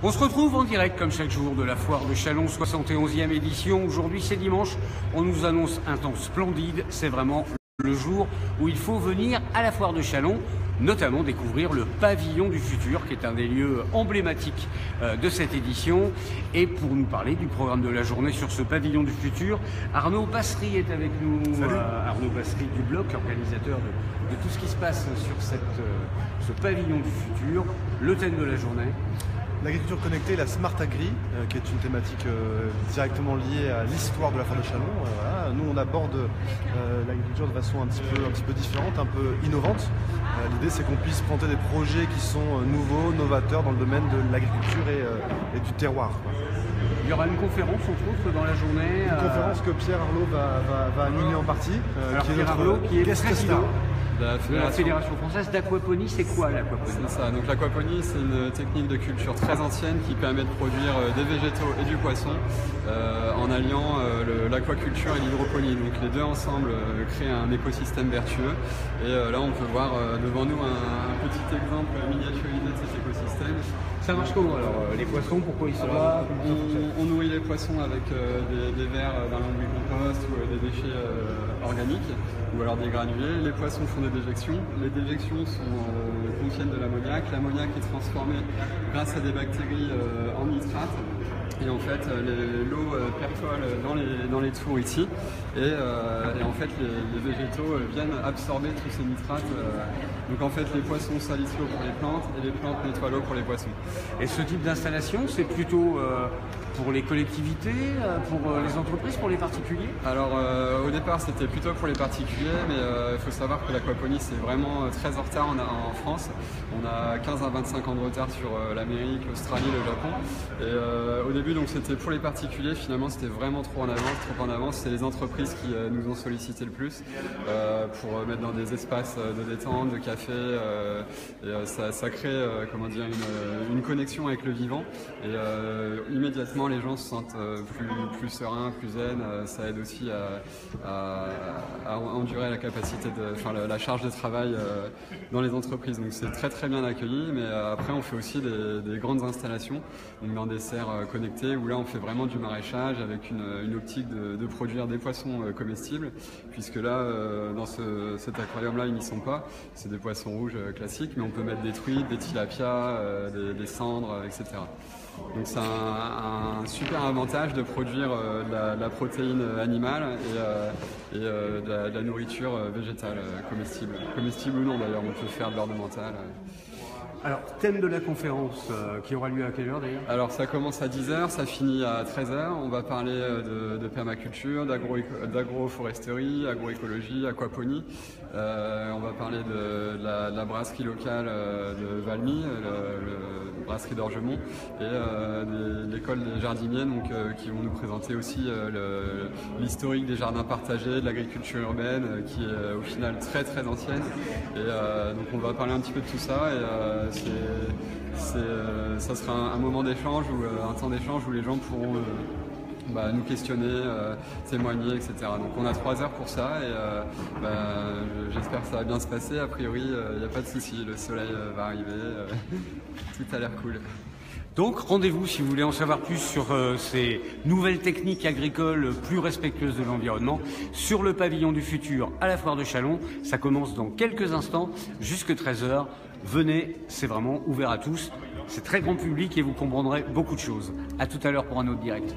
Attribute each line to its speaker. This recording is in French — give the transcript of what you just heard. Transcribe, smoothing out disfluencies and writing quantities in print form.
Speaker 1: On se retrouve en direct comme chaque jour de la foire de Châlons, 71e édition. Aujourd'hui c'est dimanche, on nous annonce un temps splendide. C'est vraiment le jour où il faut venir à la foire de Châlons, notamment découvrir le pavillon du futur qui est un des lieux emblématiques de cette édition. Et pour nous parler du programme de la journée sur ce pavillon du futur, Arnaud Passery est avec nous. Arnaud Passery du bloc, organisateur de tout ce qui se passe sur ce pavillon du futur. Le thème de la journée:
Speaker 2: l'agriculture connectée, la Smart Agri, qui est une thématique directement liée à l'histoire de la foire de Châlons. Voilà. Nous, on aborde l'agriculture de façon un petit peu différente, un peu innovante. L'idée, c'est qu'on puisse présenter des projets qui sont nouveaux, novateurs dans le domaine de l'agriculture et du terroir.
Speaker 1: Il y aura une conférence, entre autres, dans la journée.
Speaker 2: Une conférence que Pierre Arlot va animer en partie.
Speaker 1: Pierre Arlot, qui est président
Speaker 3: de la
Speaker 1: Fédération française d'aquaponie. C'est quoi l'aquaponie?
Speaker 3: C'est ça, donc l'aquaponie, c'est une technique de culture très ancienne qui permet de produire des végétaux et du poisson en alliant l'aquaculture et l'hydroponie. Donc les deux ensemble créent un écosystème vertueux. Et là, on peut voir devant nous un petit exemple miniaturisé de cet écosystème.
Speaker 1: Ça marche comment alors? Les poissons, pourquoi ils sont là?
Speaker 3: On nourrit les poissons avec des vers d'un lombricompost ou des déchets organiques ou alors des granulés. Les poissons font des déjections. Les déjections contiennent de l'ammoniac. L'ammoniac est transformé grâce à des bactéries en nitrate. Et en fait, l'eau perfole dans les tours ici. Et en fait, les végétaux viennent absorber tous ces nitrates. Donc en fait, les poissons salissent l'eau pour les plantes et les plantes nettoient l'eau pour les poissons.
Speaker 1: Et ce type d'installation, c'est plutôt pour les collectivités, pour les entreprises, pour les particuliers?
Speaker 3: Alors au départ, c'était plutôt pour les particuliers, mais il faut savoir que l'aquaponie, c'est vraiment très en retard en France. On a 15 à 25 ans de retard sur l'Amérique, l'Australie, le Japon. Et au début, donc c'était pour les particuliers. Finalement, c'était vraiment trop en avance. C'est les entreprises qui nous ont sollicité le plus pour mettre dans des espaces de détente, de café. Et ça crée une connexion avec le vivant. Et immédiatement, les gens se sentent plus sereins, plus zen. Ça aide aussi à endurer la capacité, la charge de travail dans les entreprises. Donc c'est très très bien accueilli. Mais après, on fait aussi des grandes installations, donc dans des serres connectées, où là on fait vraiment du maraîchage avec une optique de produire des poissons comestibles, puisque là dans cet aquarium là ils n'y sont pas, c'est des poissons rouges classiques, mais on peut mettre des truites, des tilapias, des cendres, etc. Donc c'est un super avantage de produire de la protéine animale et de la nourriture végétale comestible ou non d'ailleurs. On peut faire de l'ornemental.
Speaker 1: Alors, thème de la conférence qui aura lieu à quelle heure d'ailleurs?
Speaker 3: Alors ça commence à 10h, ça finit à 13h. On va parler de permaculture, d'agroforesterie, agroécologie, aquaponie. On va parler de la brasserie locale de Valmy, le brasserie d'Orgemont, et de l'école des jardiniers, donc, qui vont nous présenter aussi l'historique des jardins partagés, de l'agriculture urbaine, qui est au final très très ancienne. Et donc on va parler un petit peu de tout ça. Et ça sera un moment d'échange, un temps d'échange où les gens pourront nous questionner, témoigner, etc. Donc on a 3 heures pour ça et j'espère que ça va bien se passer. A priori, il n'y a pas de souci, le soleil va arriver, tout a l'air cool.
Speaker 1: Donc rendez-vous si vous voulez en savoir plus sur ces nouvelles techniques agricoles plus respectueuses de l'environnement sur le pavillon du futur à la foire de Châlons. Ça commence dans quelques instants, jusque 13h. Venez, c'est vraiment ouvert à tous. C'est très grand public et vous comprendrez beaucoup de choses. À tout à l'heure pour un autre direct.